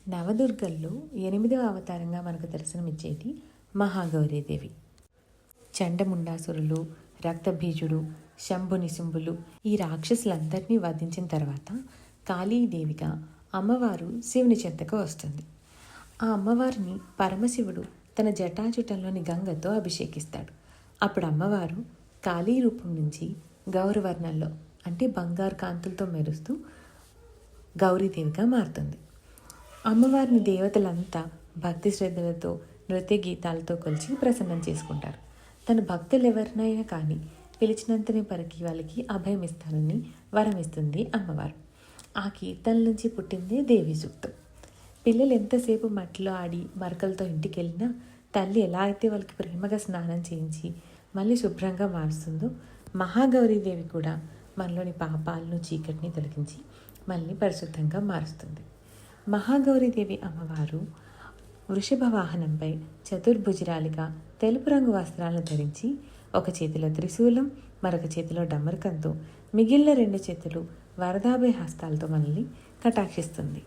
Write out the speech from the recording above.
నవదుర్గల్లో 8వ అవతారంగా మనకు దర్శనమిచ్చేది మహాగౌరీదేవి. చండముండాసురులు, రక్తబీజుడు, శంభు నిశుంభులు ఈ రాక్షసులందరినీ వధించిన తర్వాత కాళీదేవిగా అమ్మవారు శివుని చెంతకు వస్తుంది. ఆ అమ్మవారిని పరమశివుడు తన జటాజుటంలోని గంగతో అభిషేకిస్తాడు. అప్పుడు అమ్మవారు కాళీ రూపం నుంచి గౌరవర్ణంలో అంటే బంగారు కాంతులతో మెరుస్తూ గౌరీదేవిగా మారుతుంది. అమ్మవారిని దేవతలంతా భక్తి శ్రద్ధలతో నృత్య గీతాలతో కొలిచి ప్రసన్నం చేసుకుంటారు. తన భక్తులు ఎవరినైనా కానీ పిలిచినంతనే పరికి వాళ్ళకి అభయం ఇస్తానని వరం ఇస్తుంది అమ్మవారు. ఆ కీర్తనల నుంచి పుట్టిందే దేవి సూక్తం. పిల్లలు ఎంతసేపు మట్టిలో ఆడి మరకలతో ఇంటికి వెళ్ళినా తల్లి ఎలా అయితే వాళ్ళకి ప్రేమగా స్నానం చేయించి మళ్ళీ శుభ్రంగా మారుస్తుందో మహాగౌరీదేవి కూడా మనలోని పాపాలను చీకటిని తొలగించి మళ్ళీ పరిశుద్ధంగా మారుస్తుంది. మహాగౌరీదేవి అమ్మవారు వృషభ వాహనంపై చతుర్భుజరాలిగా తెలుపు రంగు వస్త్రాలను ధరించి ఒక చేతిలో త్రిశూలం, మరొక చేతిలో డమరుకంతో మిగిలిన 2 చేతులు వరదాభయ హస్తాలతో మనల్ని కటాక్షిస్తుంది.